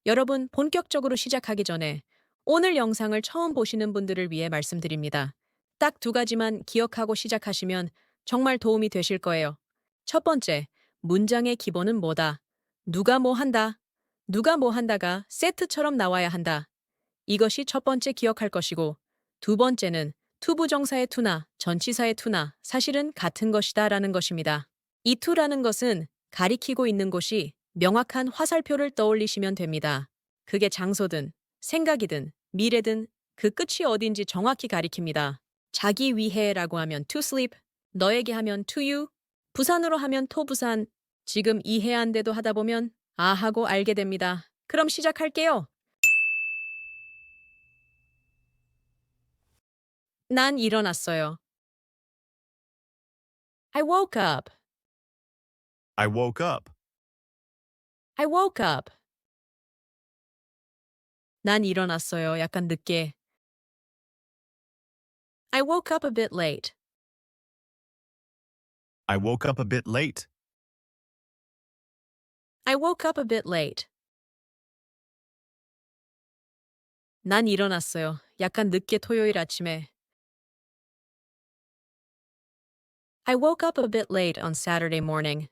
여러분, 본격적으로 시작하기 전에 오늘 영상을 처음 보시는 분들을 위해 말씀드립니다. 딱 두 가지만 기억하고 시작하시면 정말 도움이 되실 거예요. 첫 번째, 문장의 기본은 뭐다? 누가 뭐 한다? 누가 뭐 한다가 세트처럼 나와야 한다. 이것이 첫 번째 기억할 것이고, 두 번째는 투부정사의 투나 전치사의 투나 사실은 같은 것이다 라는 것입니다. 이 투라는 것은 가리키고 있는 곳이 명확한 화살표를 떠올리시면 됩니다. 그게 장소든 생각이든 미래든 그 끝이 어딘지 정확히 가리킵니다. 자기 위해라고 하면 to sleep, 너에게 하면 to you, 부산으로 하면 토부산, 지금 이해 안 돼도 하다 보면 아 하고 알게 됩니다. 그럼 시작할게요. 난 일어났어요. I woke up. I woke up. I woke up. 난 일어났어요. 약간 늦게. I woke up a bit late. I woke up a bit late. I woke up a bit late. 난 일어났어요. 약간 늦게 토요일 아침에. I woke up a bit late on Saturday morning.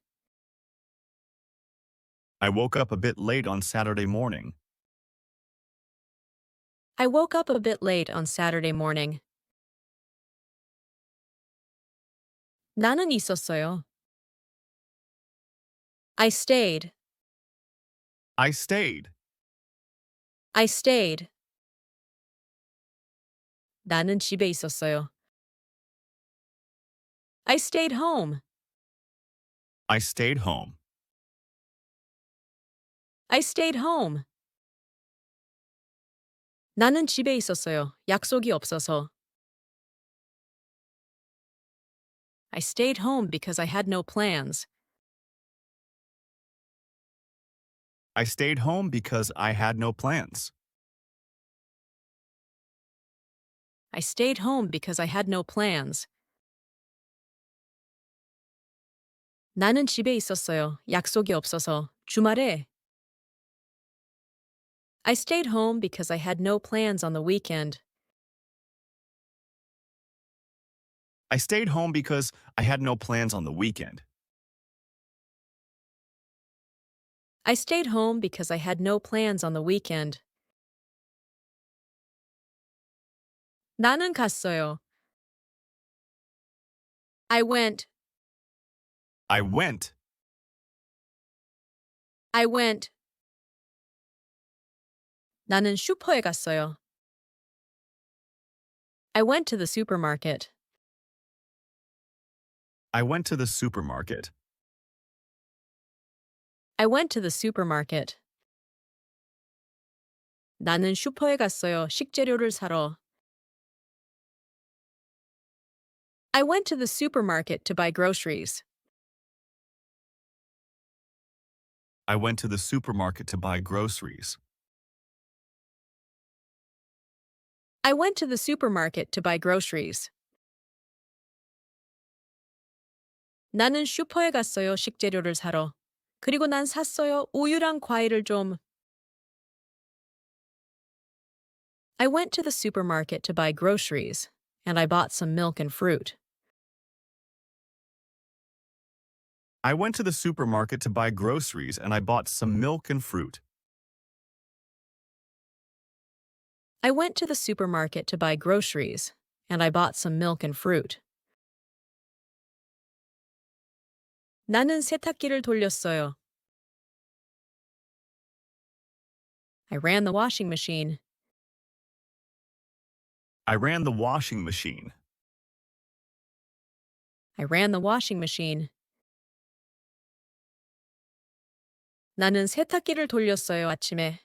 I woke up a bit late on Saturday morning. I woke up a bit late on Saturday morning. 나는 있었어요. I stayed. I stayed. I stayed. 나는 집에 있었어요. I stayed home. I stayed home. I stayed home. 나는 집에 있었어요. 약속이 없어서. I stayed home because I had no plans. I stayed home because I had no plans. I stayed home because I had no plans. 나는 집에 있었어요. 약속이 없어서. 주말에. I stayed home because I had no plans on the weekend. I stayed home because I had no plans on the weekend. I stayed home because I had no plans on the weekend. 나는 갔어요. I went. I went. I went. 나는 슈퍼에 갔어요. I went to the supermarket. I went to the supermarket. I went to the supermarket. 나는 슈퍼에 갔어요. 식재료를 사러. I went to the supermarket to buy groceries. I went to the supermarket to buy groceries. I went to the supermarket to buy groceries. 나는 슈퍼에 갔어요. 식재료를 사러. 그리고 난 샀어요. 우유랑 과일을 좀. I went to the supermarket to buy groceries, and I bought some milk and fruit. I went to the supermarket to buy groceries and I bought some milk and fruit. I went to the supermarket to buy groceries, and I bought some milk and fruit. 나는 세탁기를 돌렸어요. I ran the washing machine. I ran the washing machine. I ran the washing machine. 나는 세탁기를 돌렸어요, 아침에.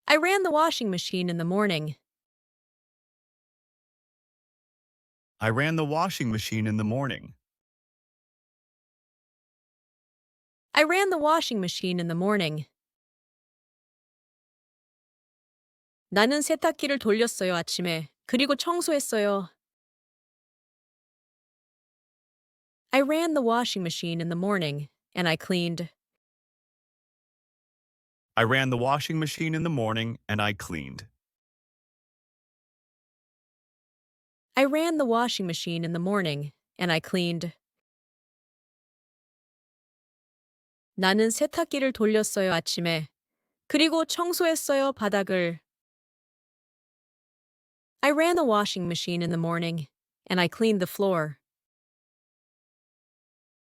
I ran the washing machine in the morning. I ran the washing machine in the morning. I ran the washing machine in the morning. 나는 세탁기를 돌렸어요, 아침에. 그리고 청소했어요. I ran the washing machine in the morning, and I cleaned. I ran the washing machine in the morning and I cleaned. I ran the washing machine in the morning and I cleaned. 나는 세탁기를 돌렸어요, 아침에. 그리고 청소했어요, 바닥을. I ran the washing machine in the morning and I cleaned the floor.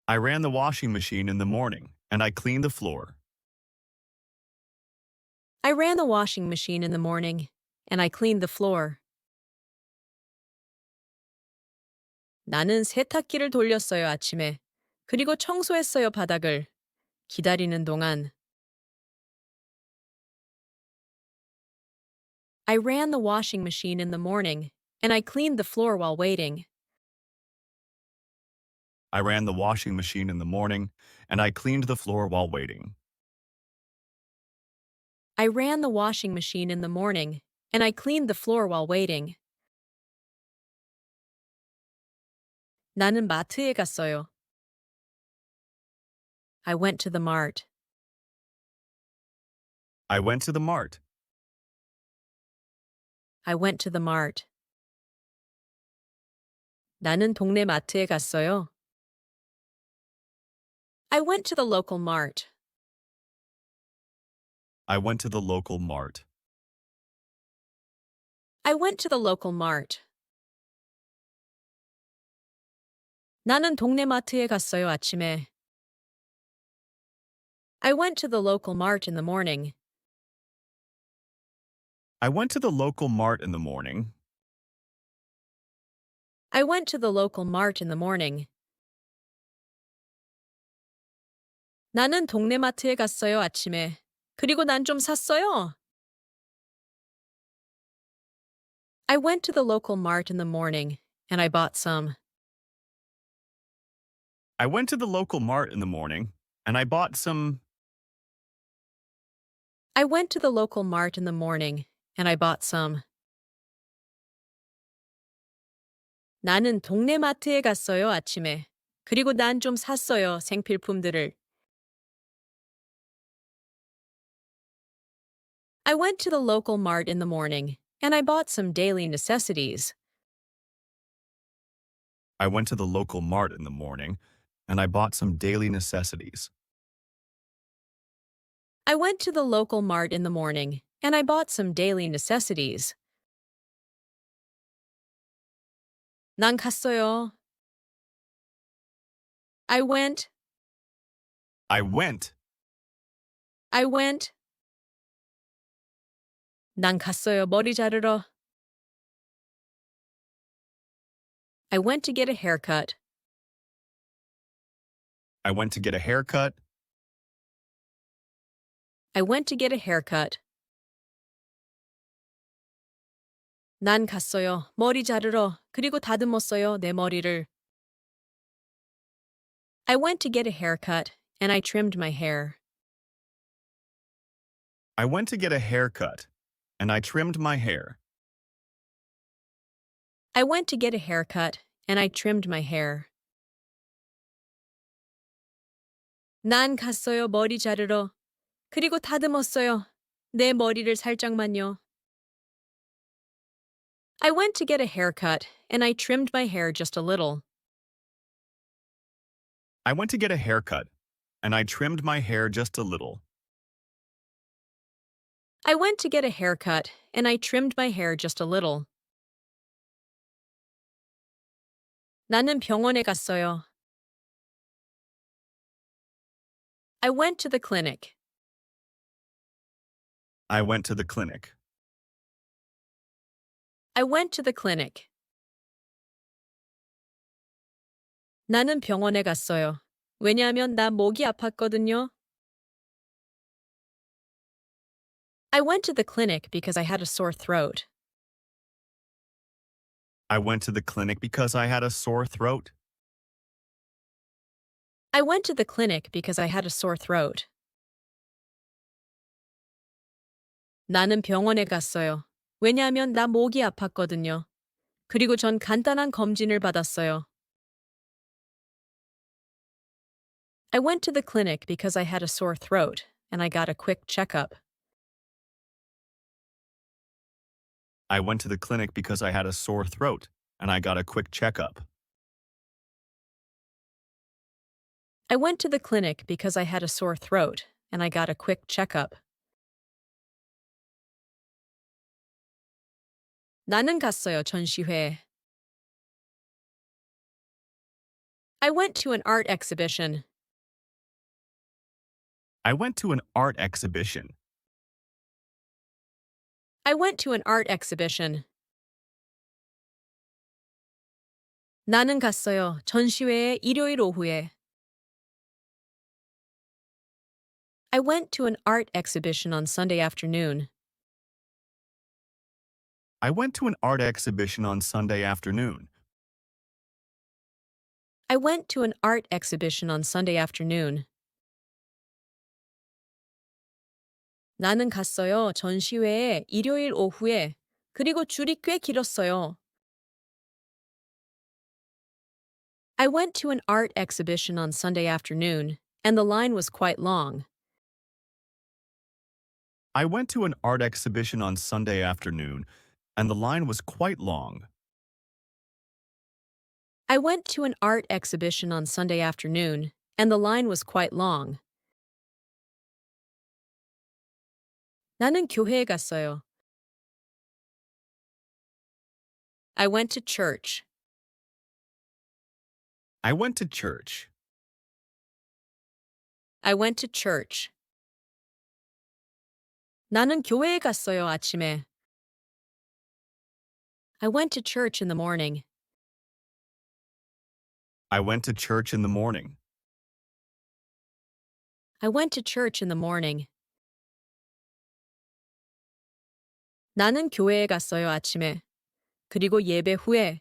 I ran the washing machine in the morning and I cleaned the floor. I ran the washing machine in the morning and I cleaned the floor. 나는 세탁기를 돌렸어요, 아침에. 그리고 청소했어요, 바닥을. 기다리는 동안. I ran the washing machine in the morning and I cleaned the floor while waiting. I ran the washing machine in the morning and I cleaned the floor while waiting. I ran the washing machine in the morning and I cleaned the floor while waiting. 나는 마트에 갔어요. I went to the mart. I went to the mart. I went to the mart. 나는 동네 마트에 갔어요. I went to the local mart. I went to the local mart. I went to the local mart. 나는 동네 마트에 갔어요, 아침에. I went to the local mart in the morning. I went to the local mart in the morning. I went to the local mart in the morning. 나는 동네 마트에 갔어요, 아침에. 그리고 난 좀 샀어요. I went to the local mart in the morning and I bought some. I went to the local mart in the morning and I bought some. I went to the local mart in the morning and I bought some. 나는 동네 마트에 갔어요, 아침에. 그리고 난 좀 샀어요, 생필품들을. I went to the local mart in the morning and I bought some daily necessities. I went to the local mart in the morning and I bought some daily necessities. I went to the local mart in the morning and I bought some daily necessities. 난 갔어요. I went. I went. I went. 난 갔어요, 머리 자르러. I went to get a haircut. I went to get a haircut. I went to get a haircut. 난 갔어요, 머리 자르러. 그리고 다듬었어요, 내 머리를. I went to get a haircut and I trimmed my hair. I went to get a haircut and I trimmed my hair. I went to get a haircut and I trimmed my hair. 난 갔어요, 머리 자르러. 그리고 다듬었어요, 내 머리를 살짝만요. I went to get a haircut and I trimmed my hair just a little. I went to get a haircut and I trimmed my hair just a little. I went to get a haircut and I trimmed my hair just a little. 나는 병원에 갔어요. I went to the clinic. I went to the clinic. I went to the clinic. 나는 병원에 갔어요. 왜냐하면 나 목이 아팠거든요. I went to the clinic because I had a sore throat. I went to the clinic because I had a sore throat. I went to the clinic because I had a sore throat. 나는 병원에 갔어요. 왜냐하면 나 목이 아팠거든요. 그리고 전 간단한 검진을 받았어요. I went to the clinic because I had a sore throat and I got a quick checkup. I went to the clinic because I had a sore throat, and I got a quick checkup. I went to the clinic because I had a sore throat, and I got a quick checkup. 나는 갔어요, 전시회. I went to an art exhibition. I went to an art exhibition. I went to an art exhibition. 나는 갔어요, 전시회에 일요일 오후에. I went to an art exhibition on Sunday afternoon. I went to an art exhibition on Sunday afternoon. I went to an art exhibition on Sunday afternoon. 나는 갔어요, 전시회에 일요일 오후에. 그리고 줄이 꽤 길었어요. I went to an art exhibition on Sunday afternoon, and the line was quite long. I went to an art exhibition on Sunday afternoon, and the line was quite long. I went to an art exhibition on Sunday afternoon, and the line was quite long. 나는 교회에 갔어요. I went to church. I went to church. I went to church. 나는 교회에 갔어요, 아침에. I went to church in the morning. I went to church in the morning. I went to church in the morning. 나는 교회에 갔어요, 아침에. 그리고 예배 후에.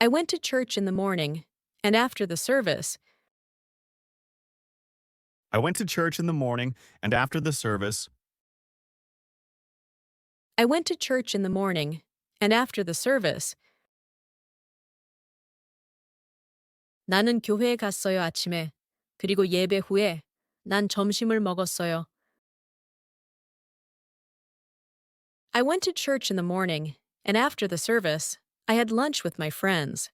I went to church in the morning, and after the service. I went to church in the morning, and after the service. I went to church in the morning, and after the service. 나는 교회에 갔어요, 아침에. 그리고 예배 후에. 난 점심을 먹었어요. I went to church in the morning, and after the service, I had lunch with my friends.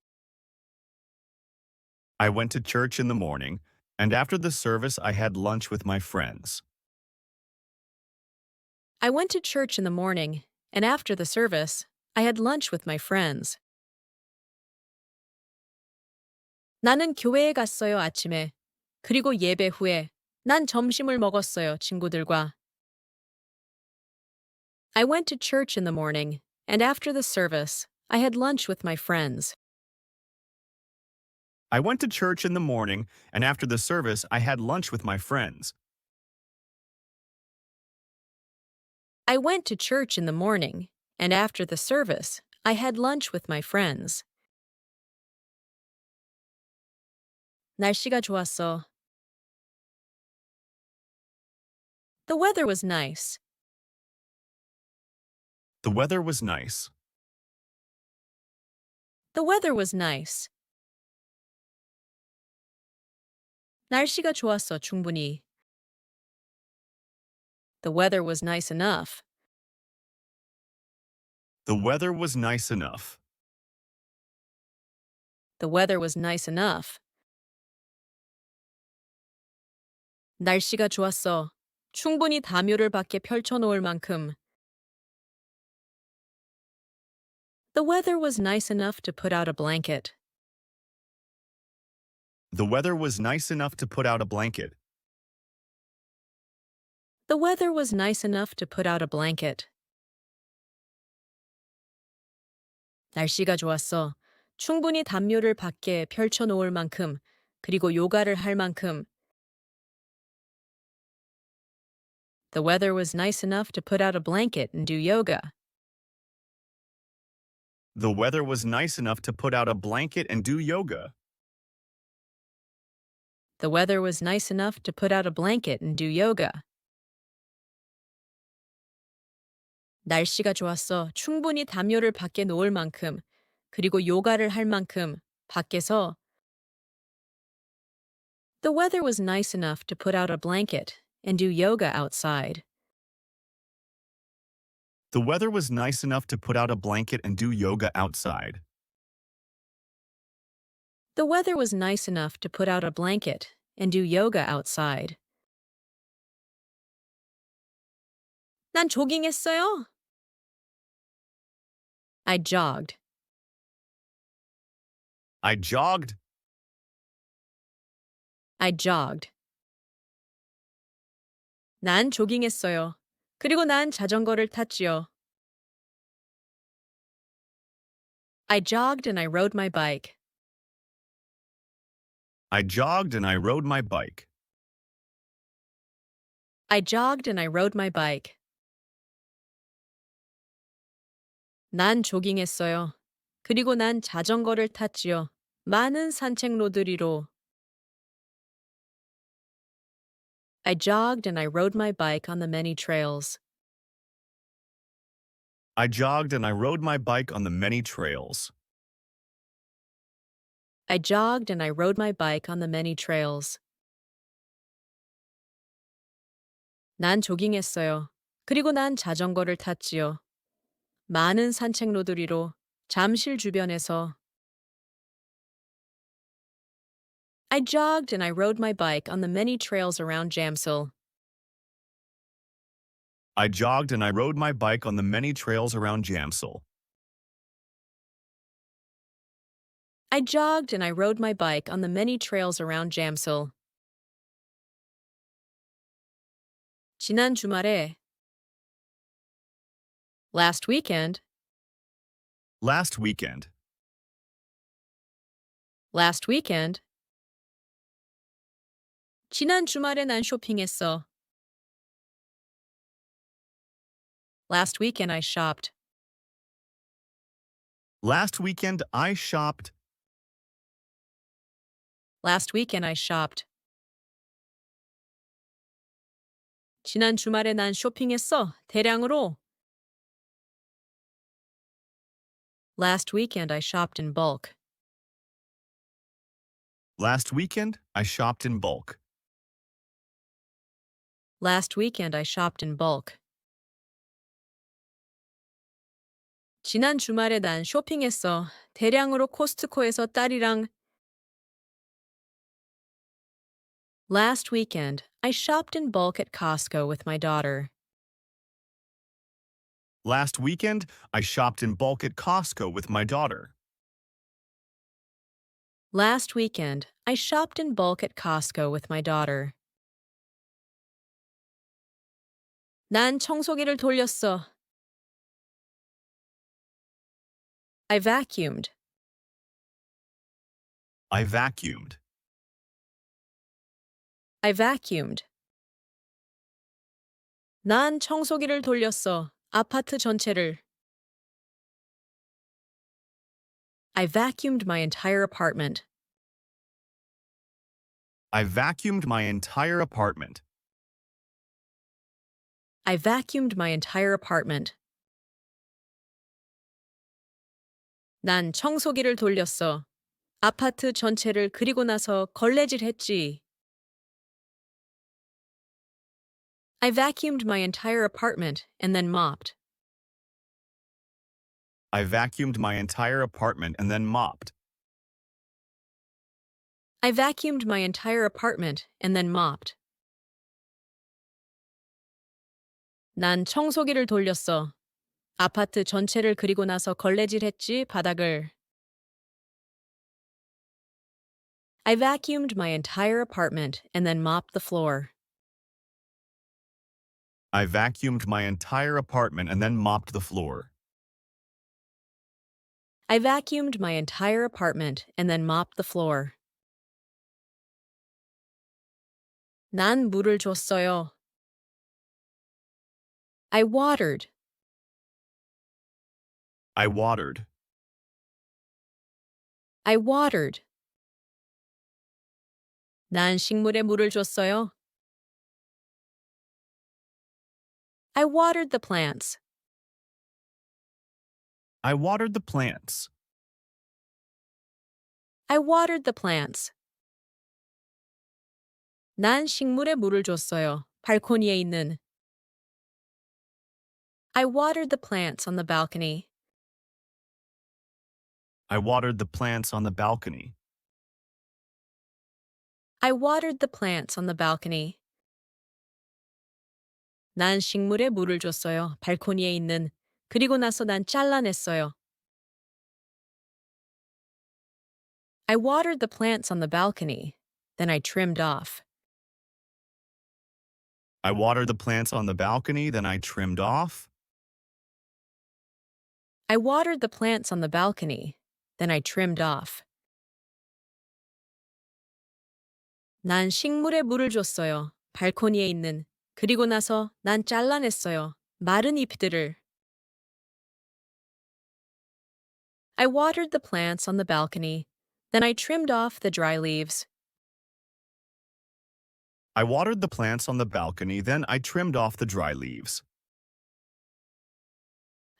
I went to church in the morning, and after the service I had lunch with my friends. I went to church in the morning, and after the service, I had lunch with my friends. 나는 교회에 갔어요, 아침에. 그리고 예배 후에. 난 점심을 먹었어요, 친구들과. I went to church in the morning, and after the service, I had lunch with my friends. I went to church in the morning, and after the service I had lunch with my friends. I went to church in the morning, and after the service, I had lunch with my friends. 날씨가 좋았어. The weather was nice. The weather was nice. The weather was nice. 날씨가 좋았어, 충분히. The weather was nice enough. The weather was nice enough. The weather was nice enough. 날씨가 좋았어. 충분히 담요를 밖에 펼쳐놓을 만큼. The weather was nice enough to put out a blanket. The weather was nice enough to put out a blanket. The weather was nice enough to put out a blanket. 날씨가 좋았어. 충분히 담요를 밖에 펼쳐놓을 만큼, 그리고 요가를 할 만큼. The weather was nice enough to put out a blanket and do yoga. The weather was nice enough to put out a blanket and do yoga. The weather was nice enough to put out a blanket and do yoga. 날씨가 좋았어. 충분히 담요를 밖에 놓을 만큼, 그리고 요가를 할 만큼, 밖에서. The weather was nice enough to put out a blanket and do yoga outside. The weather was nice enough to put out a blanket and do yoga outside. The weather was nice enough to put out a blanket and do yoga outside. 난 조깅했어요. I jogged. I jogged. I jogged. 난 조깅했어요. 그리고 난 자전거를 탔지요. I jogged and I rode my bike. I jogged and I rode my bike. I jogged and I rode my bike. 난 조깅했어요. 그리고 난 자전거를 탔지요. 많은 산책로들이로. I jogged and I rode my bike on the many trails. I jogged and I rode my bike on the many trails. I jogged and I rode my bike on the many trails. 난 조깅했어요. 그리고 난 자전거를 탔지요. 많은 산책로들이로 잠실 주변에서. I jogged and I rode my bike on the many trails around Jamsil. I jogged and I rode my bike on the many trails around Jamsil. I jogged and I rode my bike on the many trails around Jamsil. 지난 주말에. Last weekend. Last weekend. Last weekend. 지난 주말에 난 쇼핑했어. Last weekend I shopped. Last weekend I shopped. Last weekend I shopped. 지난 주말에 난 쇼핑했어. 대량으로. Last weekend I shopped in bulk. Last weekend I shopped in bulk. Last weekend I shopped in bulk. 지난 주말에 난 쇼핑했어. 대량으로 코스트코에서 딸이랑. Last weekend, I shopped in bulk at Costco with my daughter. Last weekend I shopped in bulk at Costco with my daughter. Last weekend, I shopped in bulk at Costco with my daughter. 난 청소기를 돌렸어. I vacuumed. I vacuumed. I vacuumed. 난 청소기를 돌렸어. 아파트 전체를. I vacuumed my entire apartment. I vacuumed my entire apartment. I vacuumed my entire apartment. 난 청소기를 돌렸어. 아파트 전체를 그리고 나서 걸레질했지. I vacuumed my entire apartment and then mopped. I vacuumed my entire apartment and then mopped. I vacuumed my entire apartment and then mopped. 난 청소기를 돌렸어. 아파트 전체를 그리고 나서 걸레질했지, 바닥을. I vacuumed my entire apartment and then mopped the floor. I vacuumed my entire apartment and then mopped the floor. I vacuumed my entire apartment and then mopped the floor. 난 물을 줬어요. I watered. I watered. I watered. 난 식물에 물을 줬어요. I watered the plants. I watered the plants. I watered the plants. 난 식물에 물을 줬어요. 발코니에 있는. I watered the plants on the balcony. I watered the plants on the balcony. I watered the plants on the balcony. 난 식물에 물을 줬어요. 발코니에 있는. 그리고 나서 난 잘라냈어요. I watered the plants on the balcony. Then I trimmed off. I watered the plants on the balcony, then I trimmed off. I watered the plants on the balcony. Then I trimmed off. 난 식물에 물을 줬어요. 발코니에 있는. 그리고 나서 난 잘라냈어요. 마른 잎들을. I watered the plants on the balcony. Then I trimmed off the dry leaves. I watered the plants on the balcony, then I trimmed off the dry leaves.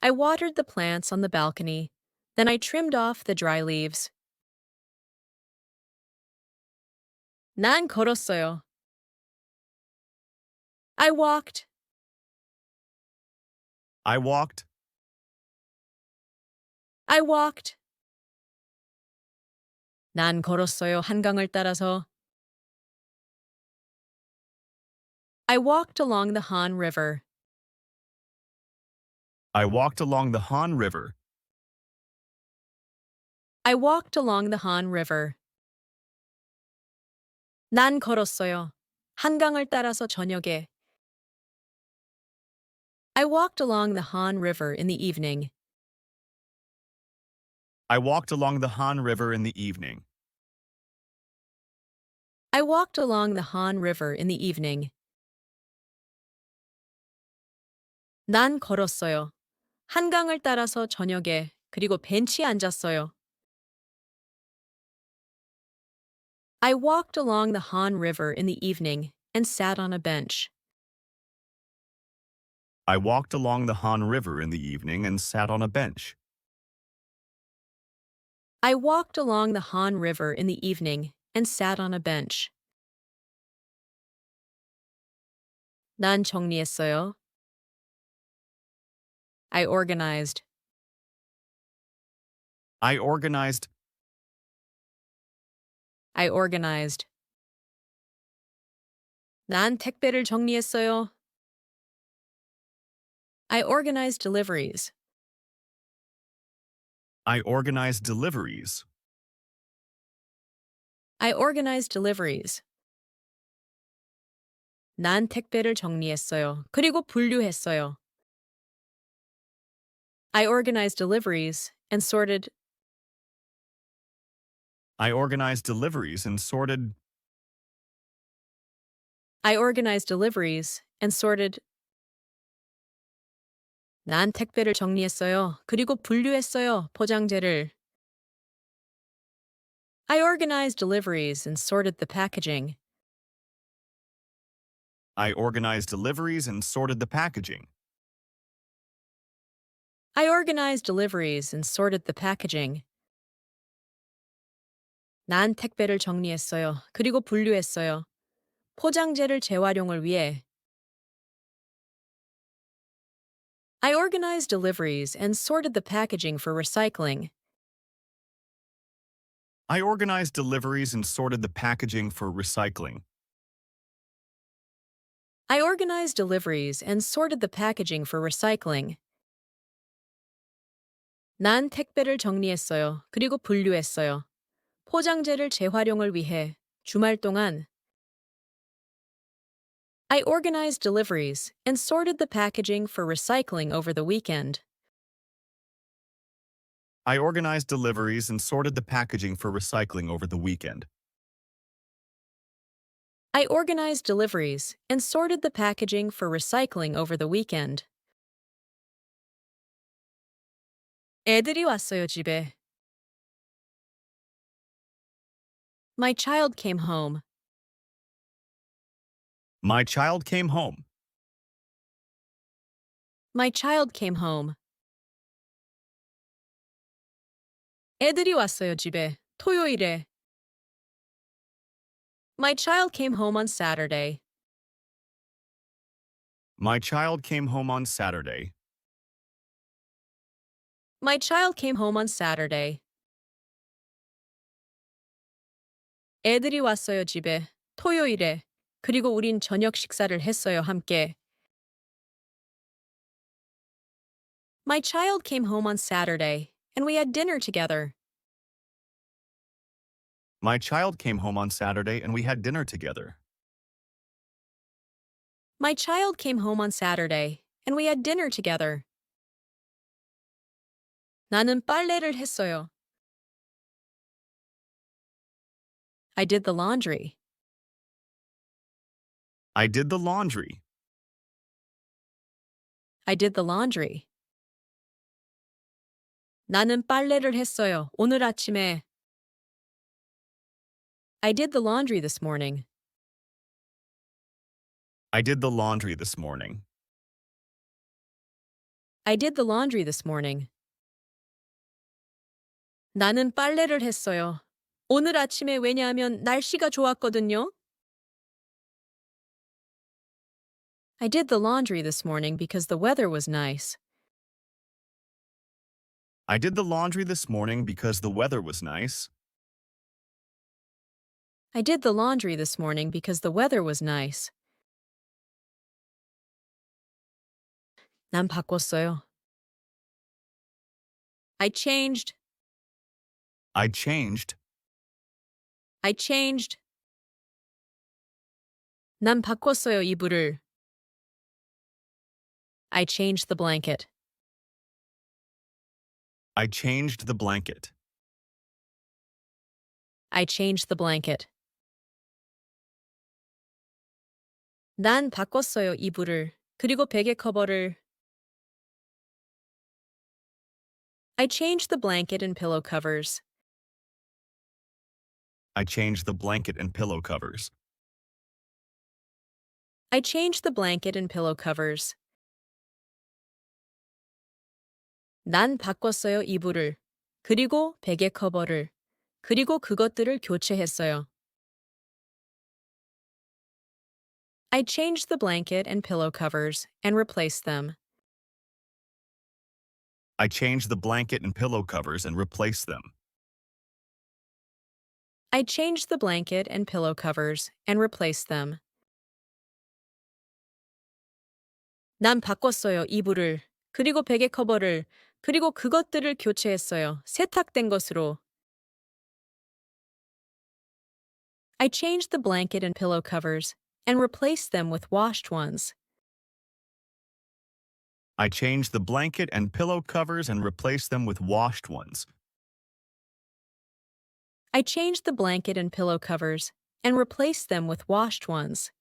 I watered the plants on the balcony. Then I trimmed off the dry leaves. 난 걸었어요. I walked. I walked. I walked. 난 걸었어요. 한강을 따라서. I walked along the Han River. I walked along the Han River. I walked along the Han River. 난 걸었어요. 한강을 따라서 저녁에. I walked along the Han River in the evening. I walked along the Han River in the evening. I walked along the Han River in the evening. 난 걸었어요. 한강을 따라서 저녁에. 그리고 벤치에 앉았어요. I walked along the Han River in the evening and sat on a bench. I walked along the Han River in the evening and sat on a bench. I walked along the Han River in the evening and sat on a bench. 난 정리했어요. I organized. I organized. I organized. 난 택배를 정리했어요. I organized deliveries. I organized deliveries. I organized deliveries. 난 택배를 정리했어요. 그리고 분류했어요. I organized deliveries and sorted. I organized deliveries and sorted. I organized deliveries and sorted. 난 택배를 정리했어요. 그리고 분류했어요. 포장재를. I organized deliveries and sorted the packaging. I organized deliveries and sorted the packaging. I organized deliveries and sorted the packaging. 난 택배를 정리했어요. 그리고 분류했어요. 포장재를 재활용을 위해. I organized deliveries and sorted the packaging for recycling. I organized deliveries and sorted the packaging for recycling. I organized deliveries and sorted the packaging for recycling. 난 택배를 정리했어요. 그리고 분류했어요. 포장재를 재활용을 위해 주말 동안. I organized deliveries and sorted the packaging for recycling over the weekend. I organized deliveries and sorted the packaging for recycling over the weekend. I organized deliveries and sorted the packaging for recycling over the weekend. 애들이 왔어요, 집에. My child came home. My child came home. My child came home. 애들이 왔어요, 집에. 토요일에. My child came home on Saturday. My child came home on Saturday. My child came home on Saturday. 애들이 왔어요, 집에. 토요일에. 그리고 우린 저녁 식사를 했어요, 함께. My child came home on Saturday, and we had dinner together. My child came home on Saturday and we had dinner together. My child came home on Saturday, and we had dinner together. 나는 빨래를 했어요. I did the laundry. I did the laundry. I did the laundry. 나는 빨래를 했어요. 오늘 아침에. I did the laundry this morning. I did the laundry this morning. I did the laundry this morning. 나는 빨래를 했어요. 오늘 아침에 왜냐하면 날씨가 좋았거든요. I did the laundry this morning because the weather was nice. I did the laundry this morning because the weather was nice. I did the laundry this morning because the weather was nice. 난 바꿨어요. I changed. I changed. I changed. 난 바꿨어요, 이불을. I changed the blanket. I changed the blanket. I changed the blanket. 난 바꿨어요, 이불을. 그리고 베개 커버를. I changed the blanket and pillow covers. I changed the blanket and pillow covers. I changed the blanket and pillow covers. 난 바꿨어요, 이불을. 그리고 베개 커버를. 그리고 그것들을 교체했어요. I changed the blanket and pillow covers and replaced them. I changed the blanket and pillow covers and replaced them. I changed the blanket and pillow covers and replaced them. 난 바꿨어요, 이불을. 그리고 베개 커버를. 그리고 그것들을 교체했어요. 세탁된 것으로. I changed the blanket and pillow covers and replaced them with washed ones. I changed the blanket and pillow covers and replaced them with washed ones. I changed the blanket and pillow covers and replaced them with washed ones.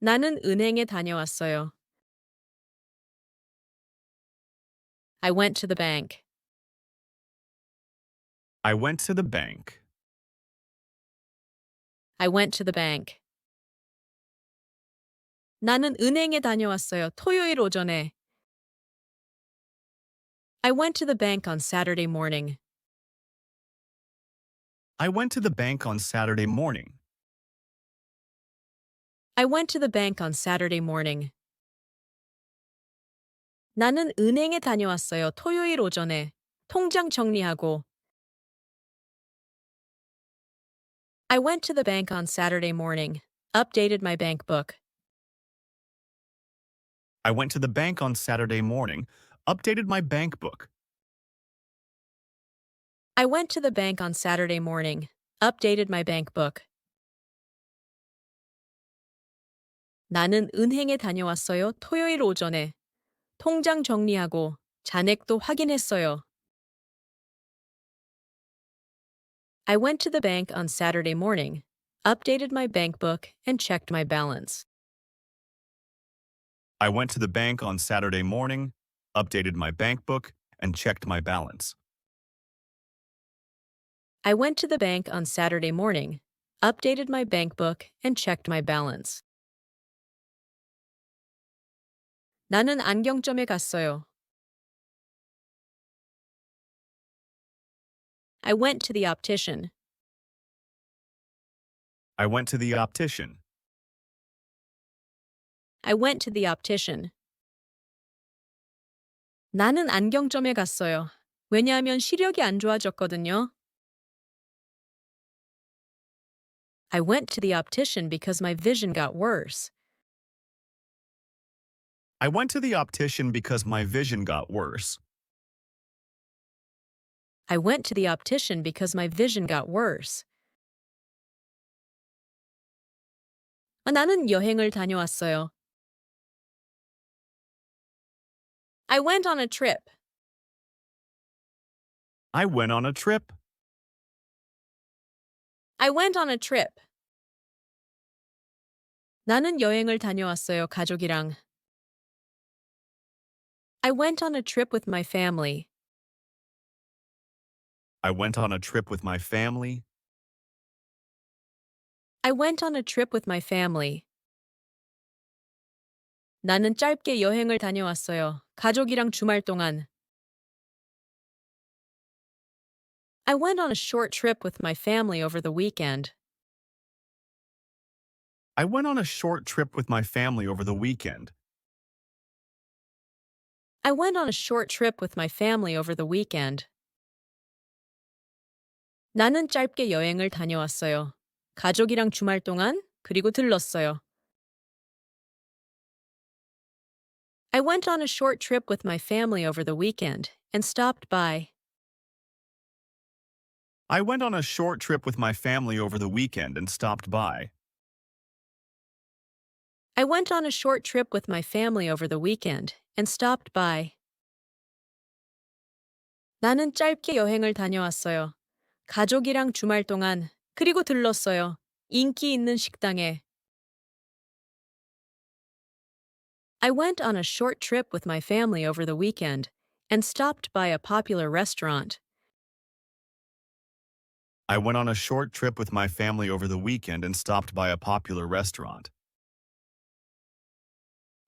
나는 은행에 다녀왔어요. I went to the bank. I went to the bank. I went to the bank. 나는 은행에 다녀왔어요. 토요일 오전에. I went to the bank on Saturday morning. I went to the bank on Saturday morning. I went to the bank on Saturday morning. 나는 은행에 다녀왔어요. 토요일 오전에. 통장 정리하고. I went to the bank on Saturday morning. Updated my bank book. I went to the bank on Saturday morning, updated my bank book. I went to the bank on Saturday morning. Updated my bank book. 나는 은행에 다녀왔어요. 토요일 오전에. 통장 정리하고 잔액도 확인했어요. I went to the bank on Saturday morning, updated my bank book, and checked my balance. I went to the bank on Saturday morning, updated my bank book, and checked my balance. I went to the bank on Saturday morning, updated my bank book, and checked my balance. 나는 안경점에 갔어요. I went to the optician. I went to the optician. I went to the optician. 나는 안경점에 갔어요. 왜냐하면 시력이 안 좋아졌거든요. I went to the optician because my vision got worse. I went to the optician because my vision got worse. I went to the optician because my vision got worse. 나는 여행을 다녀왔어요. I went on a trip. I went on a trip. I went on a trip. 나는 여행을 다녀왔어요, 가족이랑. I went on a trip with my family. I went on a trip with my family. I went on a trip with my family. 나는 짧게 여행을 다녀왔어요, 가족이랑 주말 동안. I went on a short trip with my family over the weekend. I went on a short trip with my family over the weekend. I went on a short trip with my family over the weekend. 나는 짧게 여행을 다녀왔어요. 가족이랑 주말 동안 그리고 들렀어요. I went on a short trip with my family over the weekend and stopped by. I went on a short trip with my family over the weekend and stopped by. I went on a short trip with my family over the weekend and stopped by. 나는 짧게 여행을 다녀왔어요. 가족이랑 주말 동안 그리고 들렀어요. 인기 있는 식당에. I went on a short trip with my family over the weekend and stopped by a popular restaurant. I went on a short trip with my family over the weekend and stopped by a popular restaurant.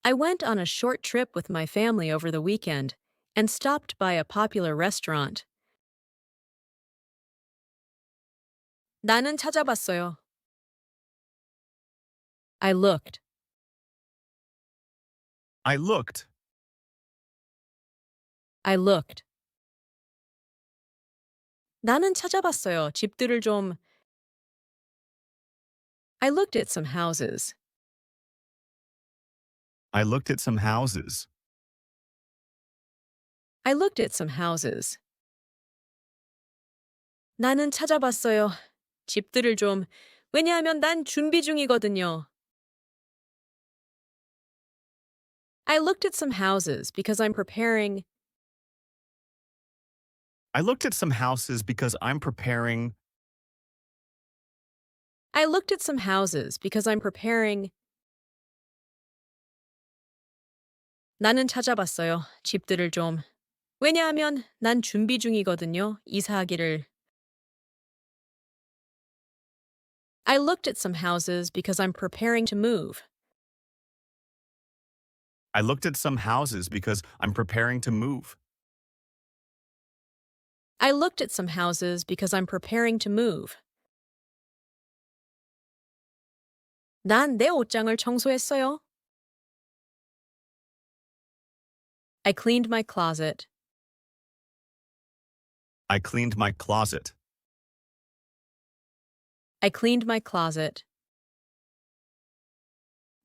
I went on a short trip with my family over the weekend and stopped by a popular restaurant. 나는 찾아봤어요. I looked. I looked. I looked. 나는 찾아봤어요. 집들을 좀. I looked at some houses. I looked at some houses. I looked at some houses. 나는 찾아봤어요. 집들을 좀. 왜냐하면 난 준비 중이거든요. I looked at some houses because I'm preparing. I looked at some houses because I'm preparing. I looked at some houses because I'm preparing. 나는 찾아봤어요. 집들을 좀. 왜냐하면 난 준비 중이거든요. 이사하기를. I looked at some houses because I'm preparing to move. I looked at some houses because I'm preparing to move. I looked at some houses because I'm preparing to move. 난 내 옷장을 청소했어요. I cleaned my closet. I cleaned my closet. I cleaned my closet.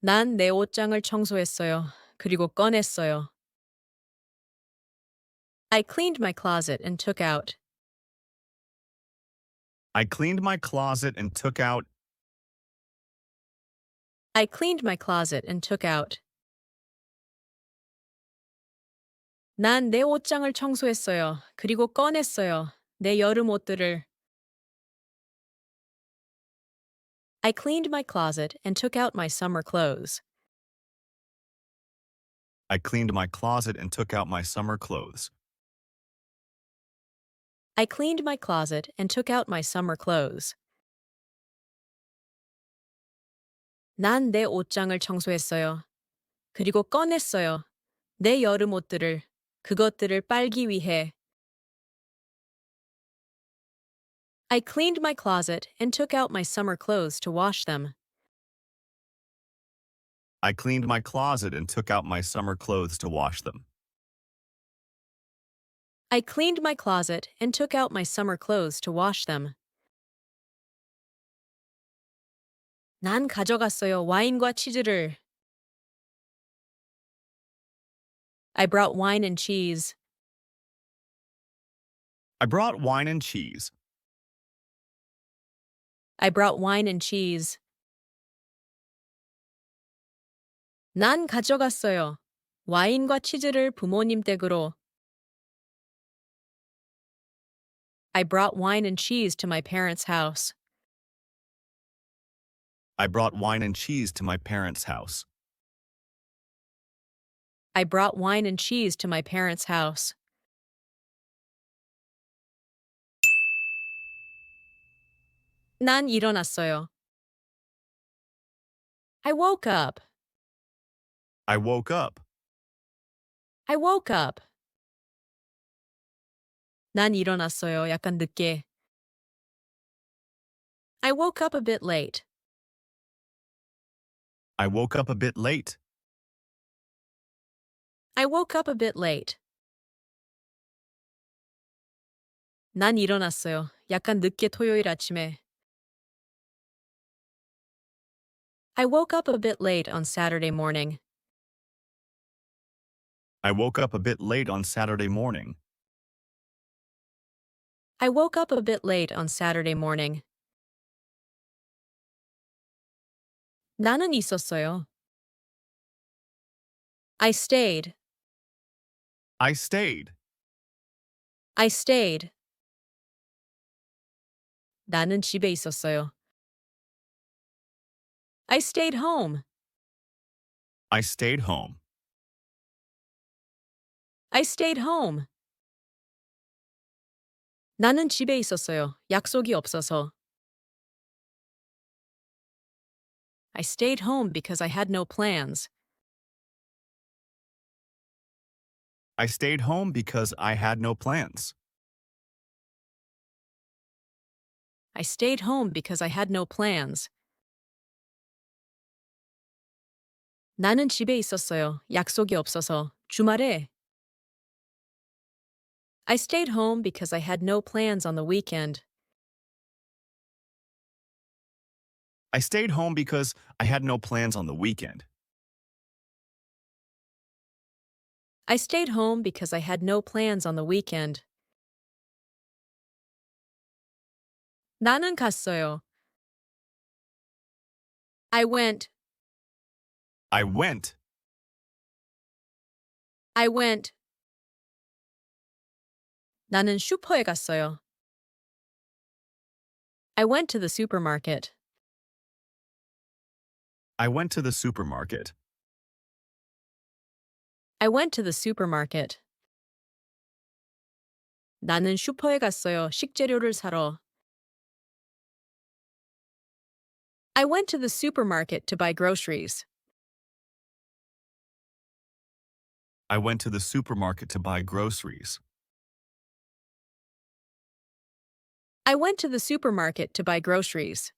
난 내 옷장을 청소했어요. 그리고 꺼냈어요. I cleaned my closet and took out. I cleaned my closet and took out. I cleaned my closet and took out. 난 내 옷장을 청소했어요. 그리고 꺼냈어요. 내 여름 옷들을. I cleaned my closet and took out my summer clothes. I cleaned my closet and took out my summer clothes. I cleaned my closet and took out my summer clothes. 난 내 옷장을 청소했어요. 그리고 꺼냈어요. 내 여름 옷들을. 그것들을 빨기 위해. I cleaned my closet and took out my summer clothes to wash them. I cleaned my closet and took out my summer clothes to wash them. I cleaned my closet and took out my summer clothes to wash them. 난 가져갔어요, 와인과 치즈를. I brought wine and cheese. I brought wine and cheese. I brought wine and cheese. 난 가져갔어요. 와인과 치즈를 부모님 댁으로. I brought wine and cheese to my parents' house. I brought wine and cheese to my parents' house. I brought wine and cheese to my parents' house. 난 일어났어요. I woke up. I woke up. I woke up. 난 일어났어요. 약간 늦게. I woke up a bit late. I woke up a bit late. I woke up a bit late. 난 일어났어요. 약간 늦게 토요일 아침에. I woke up a bit late on Saturday morning. I woke up a bit late on Saturday morning. I woke up a bit late on Saturday morning. 나는 있었어요. I stayed. I stayed. I stayed. 나는 집에 있었어요. I stayed home. I stayed home. I stayed home. 나는 집에 있었어요. 약속이 없어서. I stayed home because I had no plans. I stayed home because I had no plans. I stayed home because I had no plans. 나는 집에 있었어요. 약속이 없어서. 주말에. I stayed home because I had no plans on the weekend. I stayed home because I had no plans on the weekend. I stayed home because I had no plans on the weekend. 나는 갔어요. I went. I went. I went. 나는 슈퍼에 갔어요. I went to the supermarket. I went to the supermarket. I went to the supermarket. 나는 슈퍼에 갔어요. 식재료를 사러. I went to the supermarket to buy groceries. I went to the supermarket to buy groceries. I went to the supermarket to buy groceries.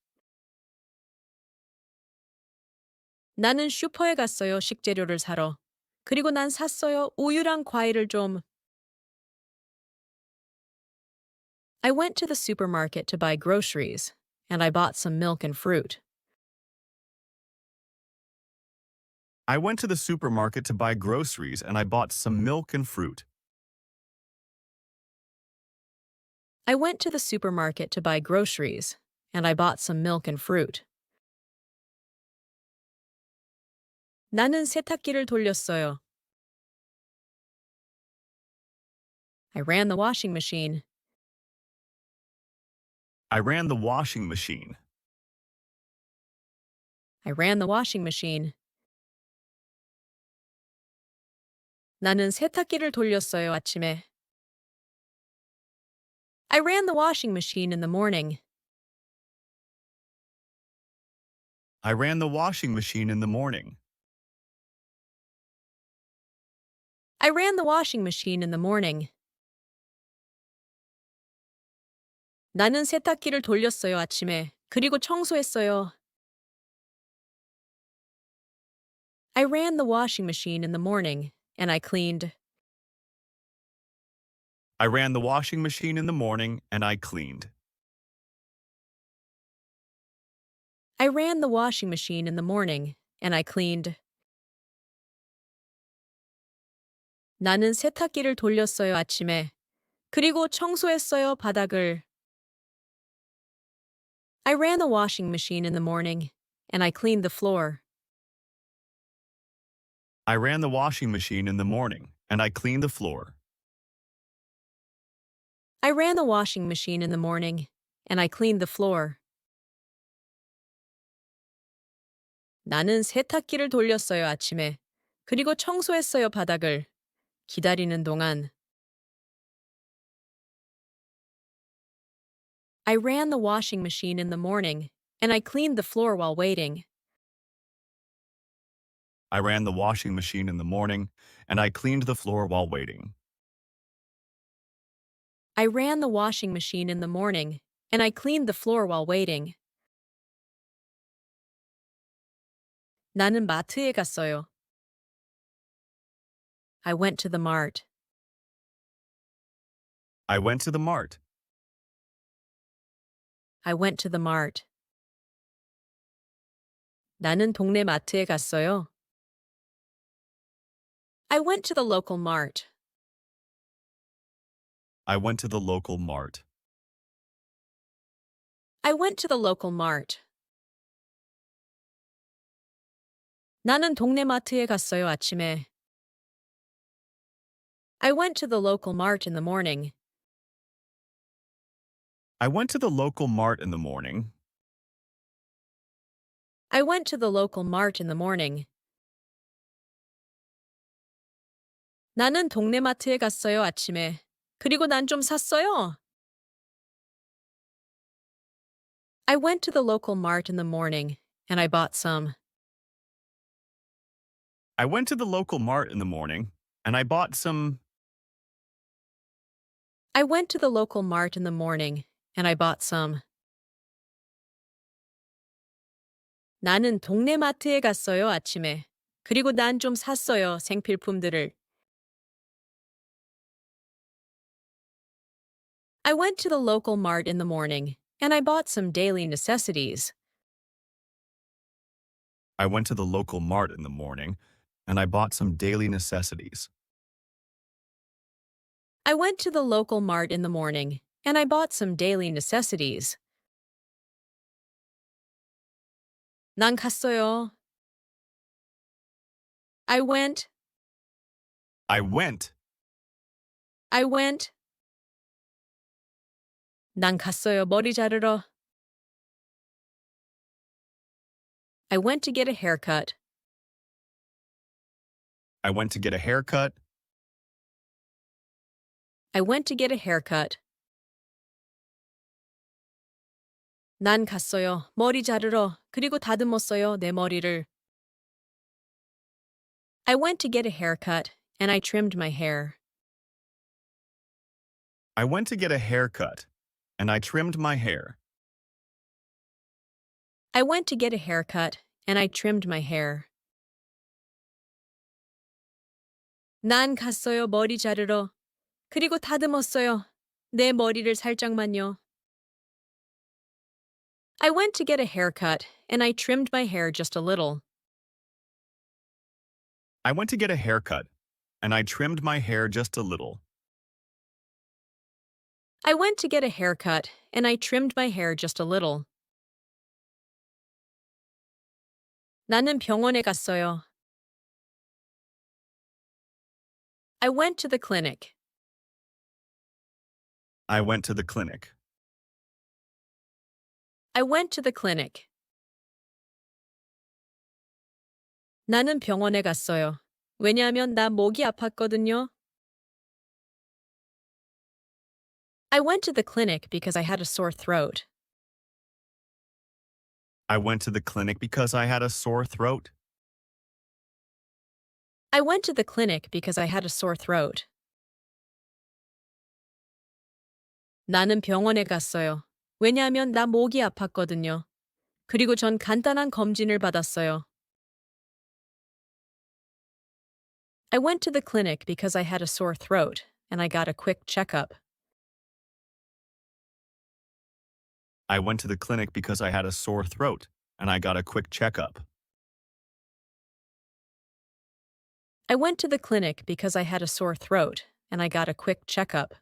나는 슈퍼에 갔어요. 식재료를 사러. 그리고 난 샀어요. 우유랑 과일을 좀. I went to the supermarket to buy groceries, and I bought some milk and fruit. I went to the supermarket to buy groceries and I bought some milk and fruit. I went to the supermarket to buy groceries, and I bought some milk and fruit. 나는 세탁기를 돌렸어요. I ran the washing machine. I ran the washing machine. I ran the washing machine. 나는 세탁기를 돌렸어요, 아침에. I ran the washing machine in the morning. I ran the washing machine in the morning. I ran the washing machine in the morning. 나는 세탁기를 돌렸어요, 아침에. 그리고 청소했어요. I ran the washing machine in the morning, and I cleaned. I ran the washing machine in the morning and I cleaned. I ran the washing machine in the morning, and I cleaned. 나는 세탁기를 돌렸어요, 아침에. 그리고 청소했어요, 바닥을. I ran the washing machine in the morning, and I cleaned the floor. I ran the washing machine in the morning and I cleaned the floor. I ran the washing machine in the morning, and I cleaned the floor. 나는 세탁기를 돌렸어요, 아침에. 그리고 청소했어요, 바닥을. 기다리는 동안. I ran the washing machine in the morning, and I cleaned the floor while waiting. I ran the washing machine in the morning and I cleaned the floor while waiting. I ran the washing machine in the morning, and I cleaned the floor while waiting. 나는 마트에 갔어요. I went to the mart. I went to the mart. I went to the mart. 나는 동네 마트에 갔어요. I went to the local mart. I went to the local mart. I went to the local mart. 나는 동네 마트에 갔어요, 아침에. I went to the local mart in the morning. I went to the local mart in the morning. I went to the local mart in the morning. 나는 동네 마트에 갔어요, 아침에. 그리고 난 좀 샀어요. I went to the local mart in the morning, and I bought some. I went to the local mart in the morning and I bought some. I went to the local mart in the morning, and I bought some. 나는 동네 마트에 갔어요, 아침에. 그리고 난 좀 샀어요, 생필품들을. I went to the local mart in the morning, and I bought some daily necessities. I went to the local mart in the morning and I bought some daily necessities. I went to the local mart in the morning, and I bought some daily necessities. 난 갔어요. I went. I went. I went. 난 갔어요, 머리 자르러. I went to get a haircut. I went to get a haircut. I went to get a haircut. 난 갔어요, 머리 자르러. 그리고 다듬었어요, 내 머리를. I went to get a haircut, and I trimmed my hair. I went to get a haircut and I trimmed my hair. I went to get a haircut, and I trimmed my hair. 난 갔어요, 머리 자르러. 그리고 다듬었어요. 내 머리를 살짝만요. I went to get a haircut, and I trimmed my hair just a little. I went to get a haircut and I trimmed my hair just a little. I went to get a haircut, and I trimmed my hair just a little. 나는 병원에 갔어요. I went to the clinic. I went to the clinic. I went to the clinic. 나는 병원에 갔어요. 왜냐하면 나 목이 아팠거든요. I went to the clinic because I had a sore throat. I went to the clinic because I had a sore throat. I went to the clinic because I had a sore throat. 나는 병원에 갔어요. 왜냐하면 나 목이 아팠거든요. 그리고 전 간단한 검진을 받았어요. I went to the clinic because I had a sore throat, and I got a quick checkup. I went to the clinic because I had a sore throat, and I got a quick checkup. I went to the clinic because I had a sore throat, and I got a quick checkup.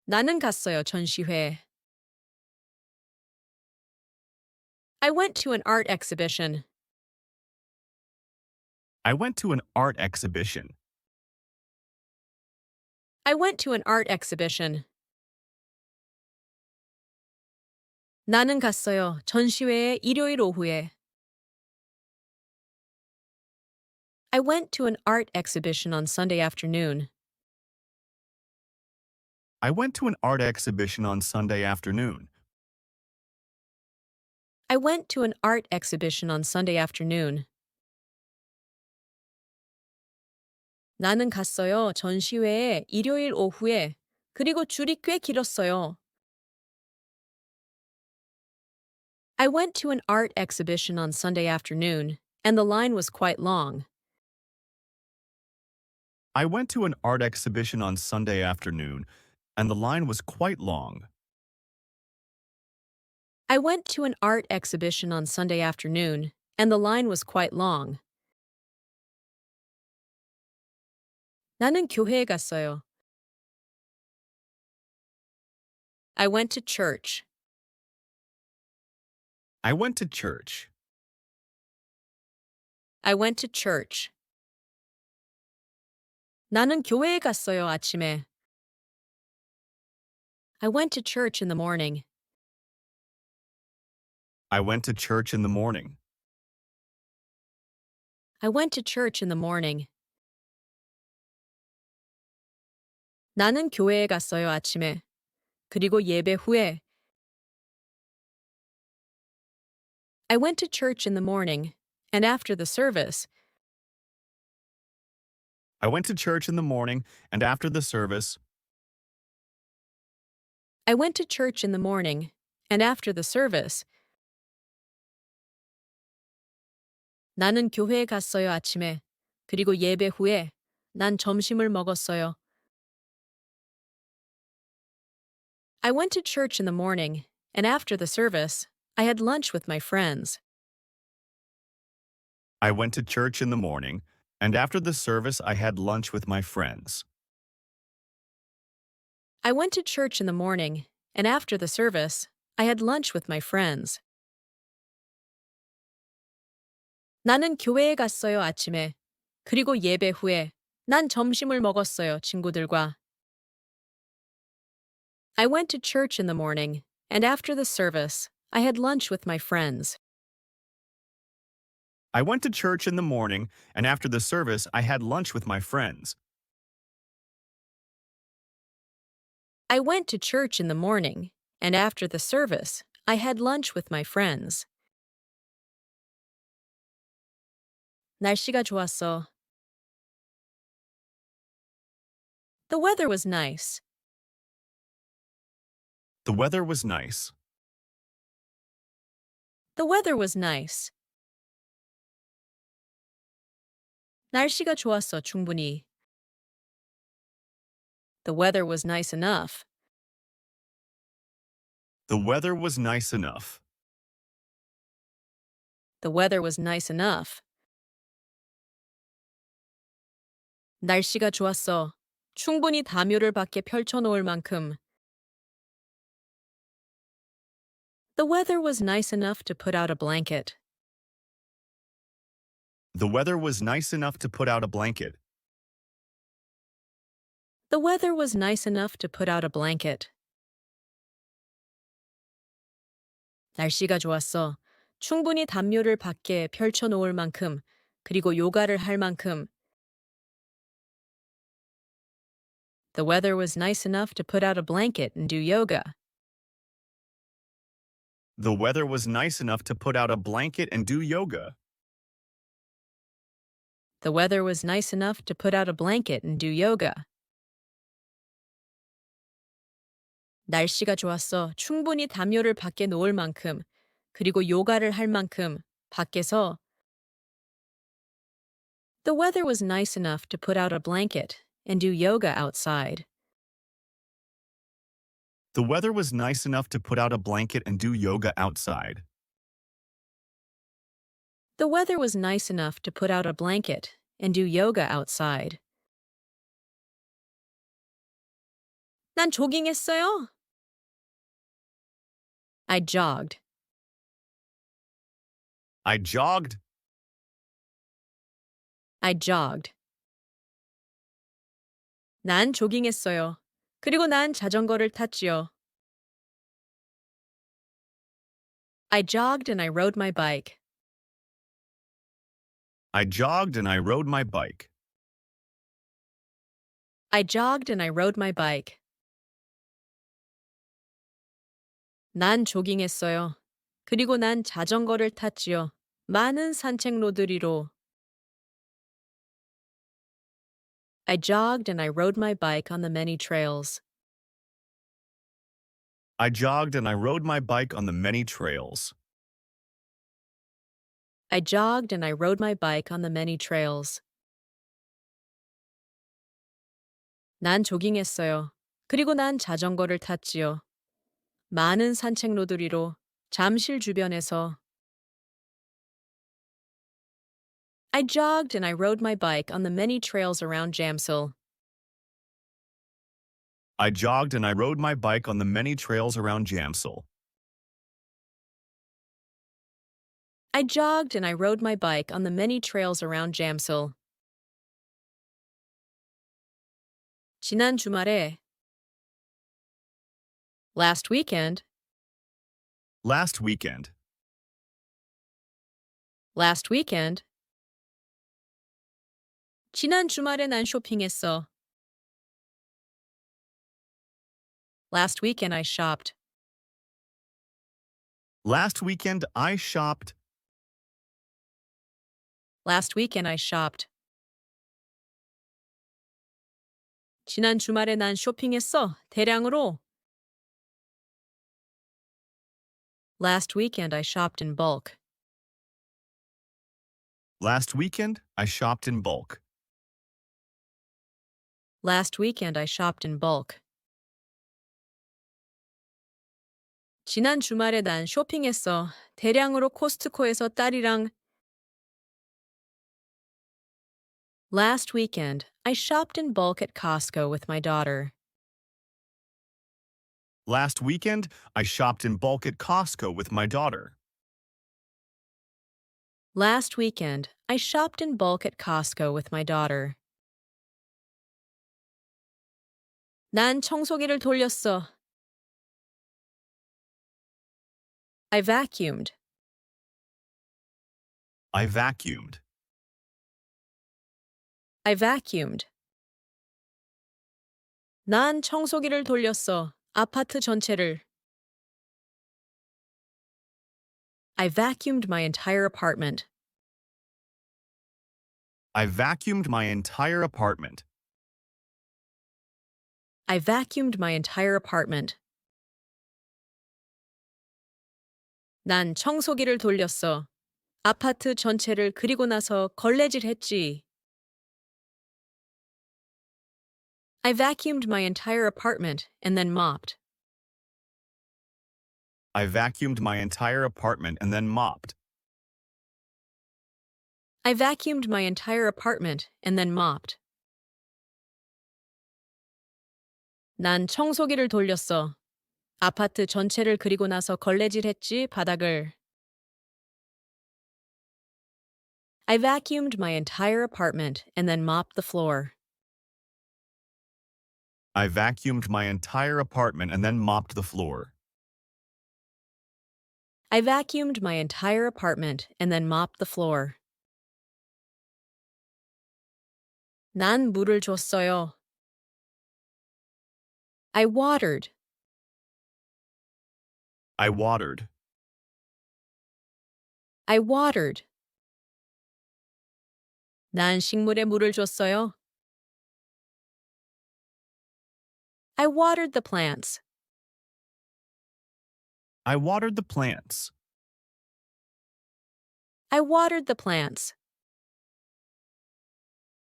나는 갔어요, 전시회에. I went to an art exhibition. I went to an art exhibition. I went to an art exhibition. 나는 갔어요, 전시회에 일요일 오후에. I went to an art exhibition on Sunday afternoon. I went to an art exhibition on Sunday afternoon. I went to an art exhibition on Sunday afternoon. 나는 갔어요, 전시회에 일요일 오후에. 그리고 줄이 꽤 길었어요. I went to an art exhibition on Sunday afternoon, and the line was quite long. I went to an art exhibition on Sunday afternoon, and the line was quite long. I went to an art exhibition on Sunday afternoon, and the line was quite long. 나는 교회에 갔어요. I went to church. I went to church. I went to church. 나는 교회에 갔어요, 아침에. I went to church in the morning. I went to church in the morning. I went to church in the morning. 나는 교회에 갔어요, 아침에. 그리고 예배 후에. I went to church in the morning, and after the service. I went to church in the morning, and after the service, I went to church in the morning, and after the service. 나는 교회에 갔어요, 아침에. 그리고 예배 후에. 난 점심을 먹었어요. I went to church in the morning, and after the service, I had lunch with my friends. I went to church in the morning, and after the service, I had lunch with my friends. I went to church in the morning, and after the service, I had lunch with my friends. 나는 교회에 갔어요, 아침에. 그리고 예배 후에. 난 점심을 먹었어요, 친구들과. I went to church in the morning, and after the service, I had lunch with my friends. I went to church in the morning, and after the service, I had lunch with my friends. I went to church in the morning, and after the service, I had lunch with my friends. 날씨가 좋았어. The weather was nice. The weather was nice. The weather was nice. 날씨가 좋았어, 충분히. The weather was nice enough. The weather was nice enough. The weather was nice enough. 날씨가 좋았어. 충분히 담요를 밖에 펼쳐놓을 만큼. The weather was nice enough to put out a blanket. The weather was nice enough to put out a blanket. The weather was nice enough to put out a blanket. 날씨가 좋았어. 충분히 담요를 밖에 펼쳐놓을 만큼, 그리고 요가를 할 만큼. The weather was nice enough to put out a blanket and do yoga. The weather was nice enough to put out a blanket and do yoga. The weather was nice enough to put out a blanket and do yoga. 날씨가 좋았어. 충분히 담요를 밖에 놓을 만큼, 그리고 요가를 할 만큼 밖에서 The weather was nice enough to put out a blanket and do yoga outside. The weather was nice enough to put out a blanket and do yoga outside. The weather was nice enough to put out a blanket and do yoga outside. 난 조깅했어요. I jogged. I jogged. I jogged. 난 조깅했어요. 그리고 난 자전거를 탔지요. I jogged and I rode my bike. I jogged and I rode my bike. I jogged and I rode my bike. 난 조깅했어요. 그리고 난 자전거를 탔지요. 많은 산책로들이로. I jogged and I rode my bike on the many trails. I jogged and I rode my bike on the many trails. I jogged and I rode my bike on the many trails. 난 조깅했어요. 그리고 난 자전거를 탔지요. 많은 산책로들이로 잠실 주변에서 I jogged and I rode my bike on the many trails around Jamsil. I jogged and I rode my bike on the many trails around Jamsil. I jogged and I rode my bike on the many trails around Jamsil. 지난 주말에 Last weekend. Last weekend. Last weekend. 지난 주말에 난 쇼핑했어. Last weekend I shopped. Last weekend I shopped. Last weekend I shopped. 지난 주말에 난 쇼핑했어. 대량으로. Last weekend I shopped in bulk. Last weekend I shopped in bulk. Last weekend I shopped in bulk. 지난 주말에 난 쇼핑했어. 대량으로 코스트코에서 딸이랑 Last weekend, I shopped in bulk at Costco with my daughter. Last weekend I shopped in bulk at Costco with my daughter. Last weekend, I shopped in bulk at Costco with my daughter. 난 청소기를 돌렸어. I vacuumed. I vacuumed. I vacuumed. 난 청소기를 돌렸어. 아파트 전체를. I vacuumed my entire apartment. I vacuumed my entire apartment. I vacuumed my entire apartment. 난 청소기를 돌렸어. 아파트 전체를 그리고 나서 걸레질했지. I vacuumed my entire apartment and then mopped. I vacuumed my entire apartment and then mopped. I vacuumed my entire apartment and then mopped. 난 청소기를 돌렸어. 아파트 전체를 그리고 나서 걸레질했지, 바닥을. I vacuumed my entire apartment and then mopped the floor. I vacuumed my entire apartment and then mopped the floor. I vacuumed my entire apartment and then mopped the floor. 난 물을 줬어요. I watered. I watered. I watered. 난 식물에 물을 줬어요. I watered the plants. I watered the plants. I watered the plants.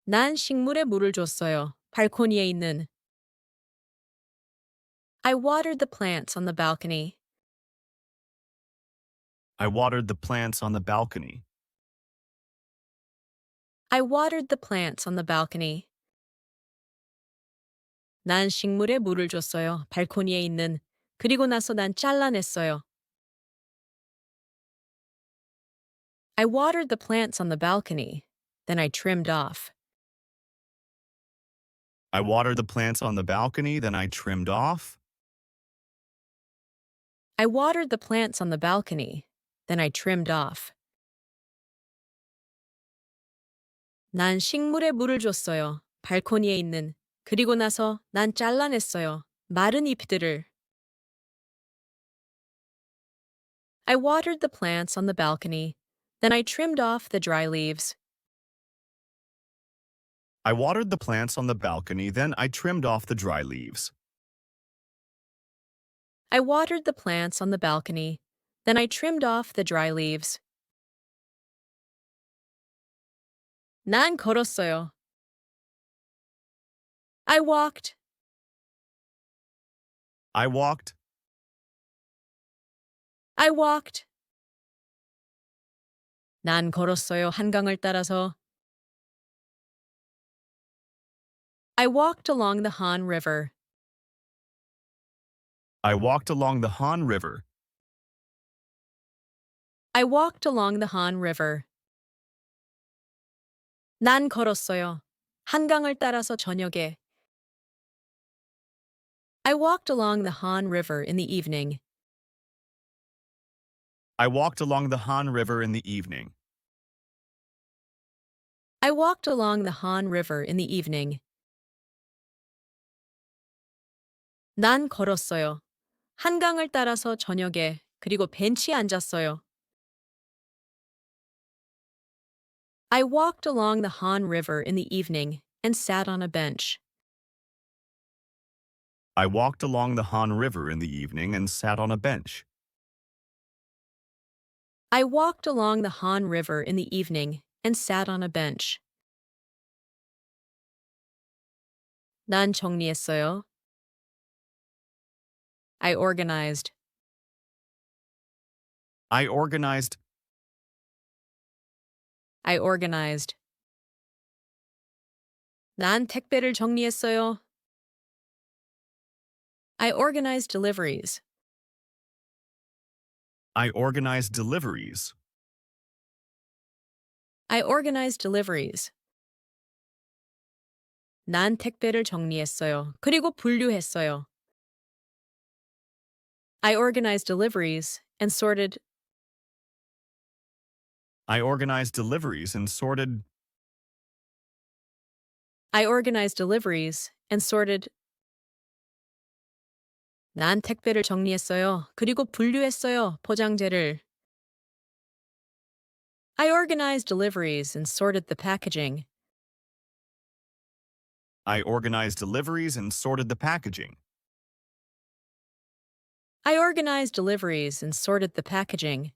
난 식물에 물을 줬어요. 발코니에 있는. I watered the plants on the balcony. I watered the plants on the balcony. I watered the plants on the balcony. 난 식물에 물을 줬어요. 발코니에 있는. 그리고 나서 난 잘라냈어요. I watered the plants on the balcony. Then I trimmed off. I watered the plants on the balcony, then I trimmed off. I watered the plants on the balcony. Then I trimmed off. 난 식물에 물을 줬어요. 발코니에 있는. 그리고 나서 난 잘라냈어요. 마른 잎들을. I watered the plants on the balcony. Then I trimmed off the dry leaves. I watered the plants on the balcony, then I trimmed off the dry leaves. I watered the plants on the balcony. Then I trimmed off the dry leaves. 난 걸었어요. I walked. I walked. I walked. 난 걸었어요. 한강을 따라서. I walked along the Han River. I walked along the Han River. I walked along the Han River. 난 걸었어요. 한강을 따라서 저녁에. I walked along the Han River in the evening. I walked along the Han River in the evening. I walked along the Han River in the evening. 난 걸었어요. 한강을 따라서 저녁에. 그리고 벤치에 앉았어요. I walked along the Han River in the evening and sat on a bench. I walked along the Han River in the evening and sat on a bench. I walked along the Han River in the evening and sat on a bench. 난 정리했어요. I organized. I organized. I organized. 난 택배를 정리했어요. I organized deliveries. I organized deliveries. I organized deliveries. 난 택배를 정리했어요. 그리고 분류했어요. I organized deliveries and sorted. I organized deliveries and sorted. I organized deliveries and sorted. 난 택배를 정리했어요. 그리고 분류했어요. 포장재를. I organized deliveries and sorted the packaging. I organized deliveries and sorted the packaging. I organized deliveries and sorted the packaging.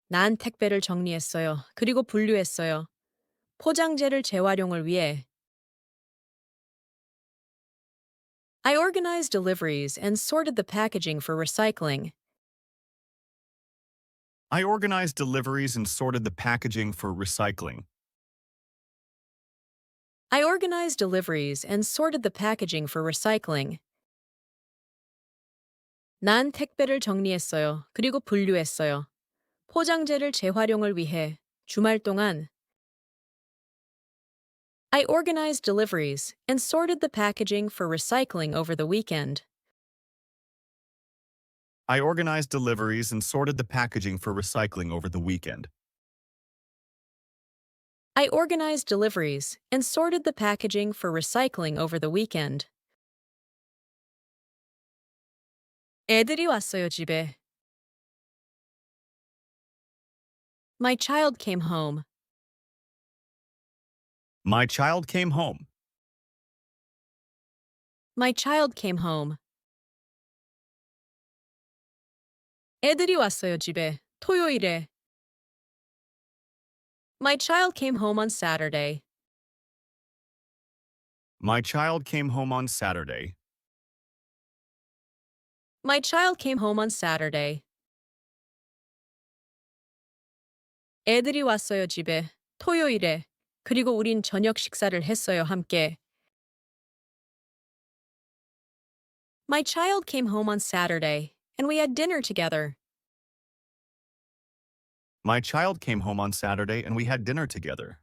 난 택배를 정리했어요. 그리고 분류했어요. 포장재를 재활용을 위해. I organized deliveries and sorted the packaging for recycling. I organized deliveries and sorted the packaging for recycling. I organized deliveries and sorted the packaging for recycling. 난 택배를 정리했어요. 그리고 분류했어요. 포장재를 재활용을 위해 주말 동안. I organized deliveries and sorted the packaging for recycling over the weekend. I organized deliveries and sorted the packaging for recycling over the weekend. I organized deliveries and sorted the packaging for recycling over the weekend. 애들이 왔어요, 집에. My child came home. My child came home. My child came home. 애들이 왔어요, 집에. 토요일에. My child came home on Saturday. My child came home on Saturday. My child came home on Saturday. 애들이 왔어요, 집에. 토요일에. 그리고 우린 저녁 식사를 했어요, 함께. My child came home on Saturday, and we had dinner together. My child came home on Saturday and we had dinner together.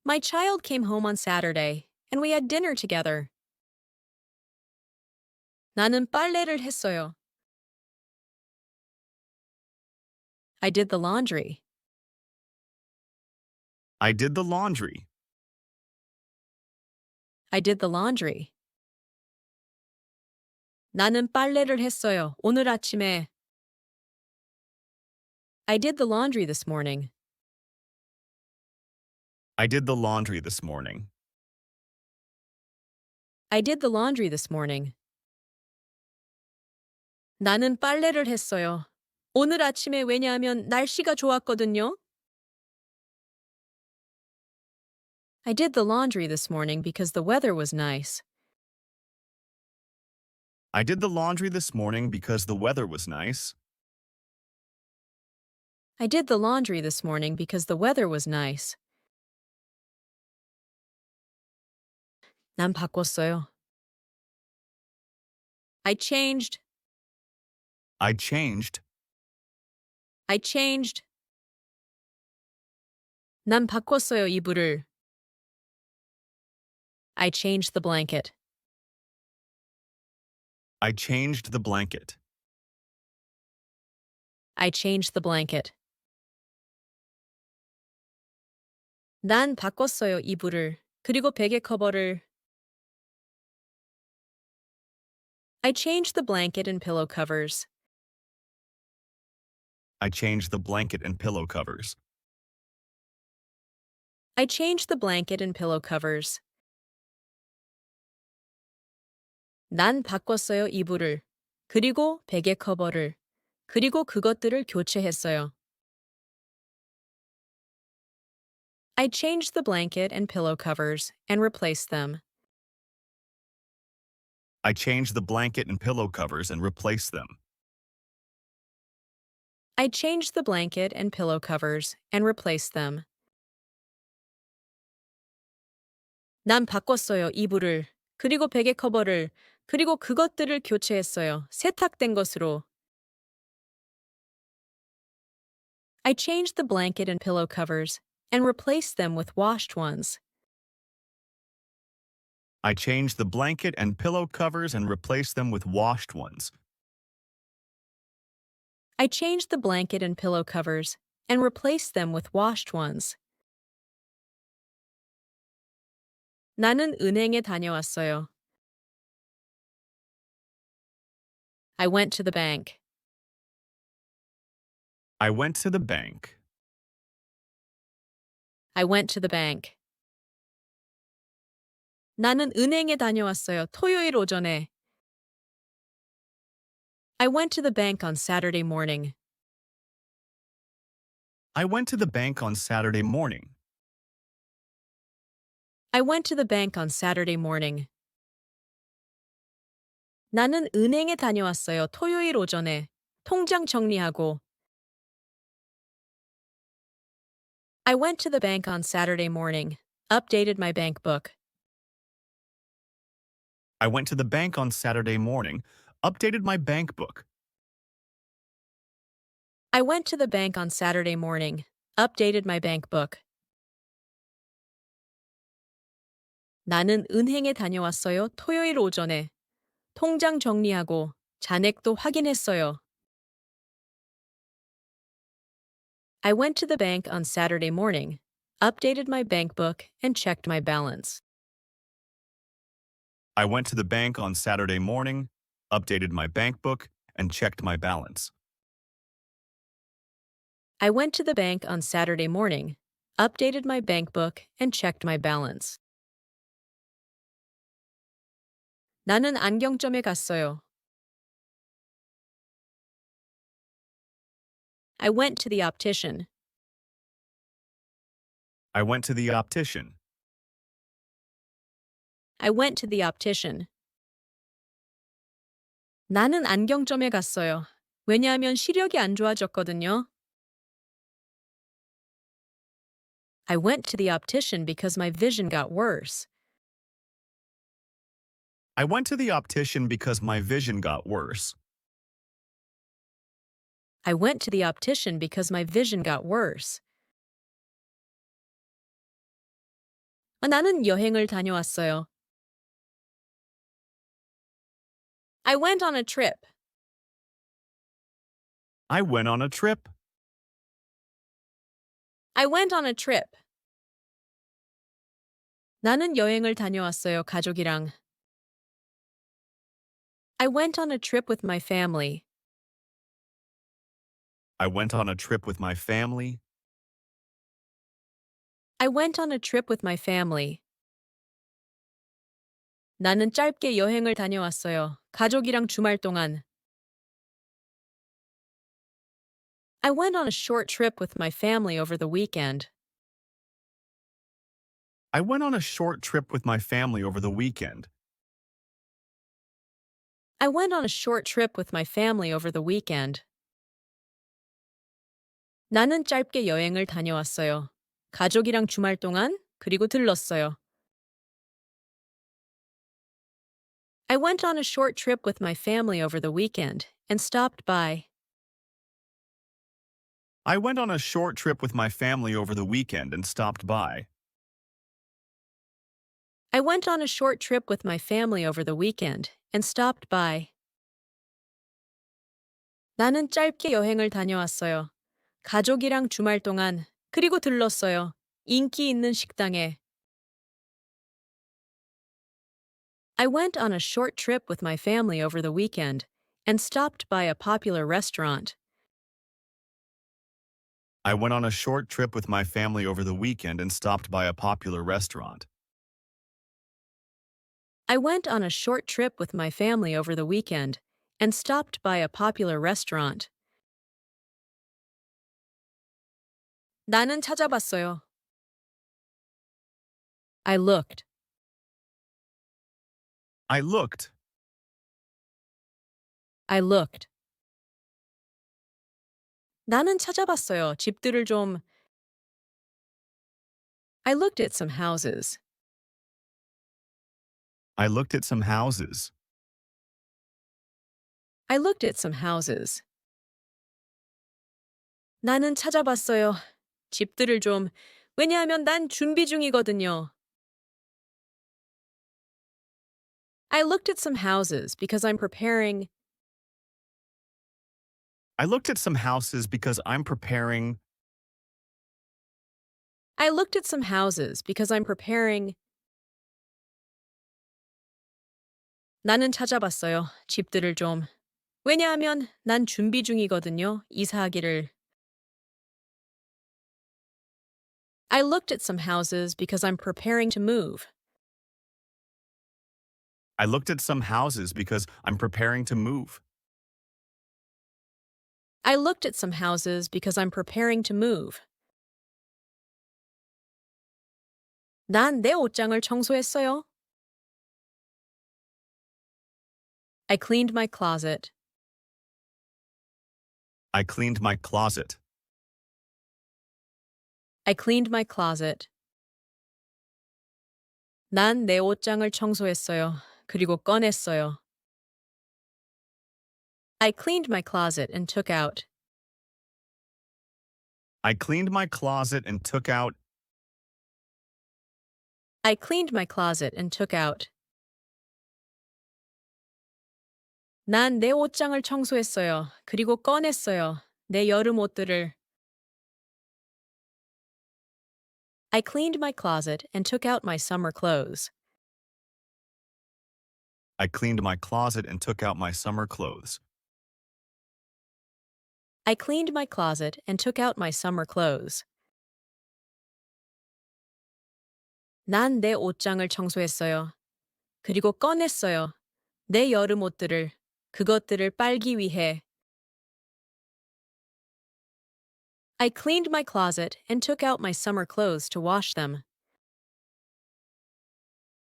My child came home on Saturday, and we had dinner together. 나는 빨래를 했어요. I did the laundry. I did the laundry. I did the laundry. 나는 빨래를 했어요. 오늘 아침에. I did the laundry this morning. I did the laundry this morning. I did the laundry this morning. 나는 빨래를 했어요. 오늘 아침에 왜냐하면 날씨가 좋았거든요. I did the laundry this morning because the weather was nice. I did the laundry this morning because the weather was nice. I did the laundry this morning because the weather was nice. 난 바꿨어요. I changed. I changed. I changed. 난 바꿨어요, 이불을. I changed the blanket. I changed the blanket. I changed the blanket. 난 바꿨어요, 이불을. 그리고 베개 커버를. I changed the blanket and pillow covers. I changed the blanket and pillow covers. I changed the blanket and pillow covers. 난 바꿨어요, 이불을. 그리고 베개 커버를. 그리고 그것들을 교체했어요. I changed the blanket and pillow covers and replaced them. I changed the blanket and pillow covers and replaced them. I changed the blanket and pillow covers and replaced them. 난 바꿨어요, 이불을. 그리고 베개 커버를. 그리고 그것들을 교체했어요. 세탁된 것으로. I changed the blanket and pillow covers and replaced them with washed ones. I changed the blanket and pillow covers and replaced them with washed ones. I changed the blanket and pillow covers and replaced them with washed ones. 나는 은행에 다녀왔어요. I went to the bank. I went to the bank. I went to the bank. 나는 은행에 다녀왔어요. 토요일 오전에. I went to the bank on Saturday morning. I went to the bank on Saturday morning. I went to the bank on Saturday morning. 나는 은행에 다녀왔어요. 토요일 오전에. 통장 정리하고. I went to the bank on Saturday morning. Updated my bank book. I went to the bank on Saturday morning, updated my bank book. I went to the bank on Saturday morning. Updated my bank book. 나는 은행에 다녀왔어요. 토요일 오전에. 통장 정리하고 잔액도 확인했어요. I went to the bank on Saturday morning, updated my bank book, and checked my balance. I went to the bank on Saturday morning, updated my bank book, and checked my balance. I went to the bank on Saturday morning, updated my bank book, and checked my balance. 나는 안경점에 갔어요. I went to the optician. I went to the optician. I went to the optician. 나는 안경점에 갔어요. 왜냐하면 시력이 안 좋아졌거든요. I went to the optician because my vision got worse. I went to the optician because my vision got worse. I went to the optician because my vision got worse. 나는 여행을 다녀왔어요. I went on a trip. I went on a trip. I went on a trip. 나는 여행을 다녀왔어요, 가족이랑. I went on a trip with my family. I went on a trip with my family. I went on a trip with my family. 나는 짧게 여행을 다녀왔어요, 가족이랑 주말 동안. I went on a short trip with my family over the weekend. I went on a short trip with my family over the weekend. I went on a short trip with my family over the weekend. 나는 짧게 여행을 다녀왔어요. 가족이랑 주말 동안 그리고 들렀어요. I went on a short trip with my family over the weekend and stopped by. I went on a short trip with my family over the weekend and stopped by. I went on a short trip with my family over the weekend and stopped by. 나는 짧게 여행을 다녀왔어요. 가족이랑 주말 동안 그리고 들렀어요. 인기 있는 식당에. I went on a short trip with my family over the weekend and stopped by a popular restaurant. I went on a short trip with my family over the weekend and stopped by a popular restaurant. I went on a short trip with my family over the weekend and stopped by a popular restaurant. 나는 찾아봤어요. I looked. I looked. I looked. 나는 찾아봤어요. 집들을 좀. I looked at some houses. I looked at some houses. I looked at some houses. 나는 찾아봤어요. 집들을 좀. 왜냐하면 난 준비 중이거든요. I looked at some houses because I'm preparing. I looked at some houses because I'm preparing. I looked at some houses because I'm preparing. 나는 찾아봤어요. 집들을 좀. 왜냐하면 난 준비 중이거든요. 이사하기를. I looked at some houses because I'm preparing to move. I looked at some houses because I'm preparing to move. I looked at some houses because I'm preparing to move. 난 내 옷장을 청소했어요. I cleaned my closet. I cleaned my closet. I cleaned my closet. 난 내 옷장을 청소했어요. 그리고 꺼냈어요. I cleaned my closet and took out. I cleaned my closet and took out. I cleaned my closet and took out. 난 내 옷장을 청소했어요. 그리고 꺼냈어요. 내 여름 옷들을. I cleaned my closet and took out my summer clothes. I cleaned my closet and took out my summer clothes. I cleaned my closet and took out my summer clothes. 난 내 옷장을 청소했어요. 그리고 꺼냈어요. 내 여름 옷들을, 그것들을 빨기 위해. I cleaned my closet and took out my summer clothes to wash them.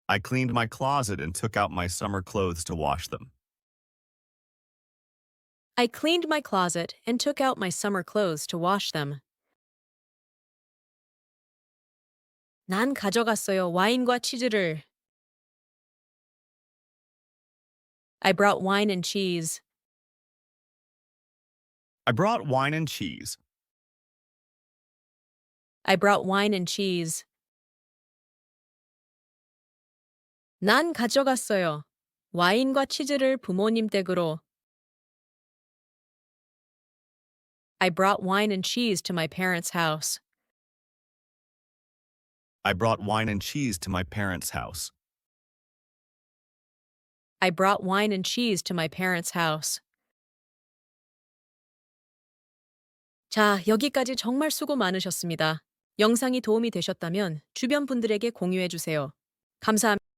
I cleaned my closet and took out my summer clothes to wash them. I cleaned my closet and took out my summer clothes to wash them. 난 가져갔어요. 와인과 치즈를. I brought wine and cheese. I brought wine and cheese. I brought wine and cheese. 난 가져갔어요. 와인과 치즈를 부모님 댁으로. I brought wine and cheese to my parents' house. I brought wine and cheese to my parents' house. I brought wine and cheese to my parents' house. 자, 여기까지 정말 수고 많으셨습니다. 영상이 도움이 되셨다면 주변 분들에게 공유해 주세요. 감사합니다.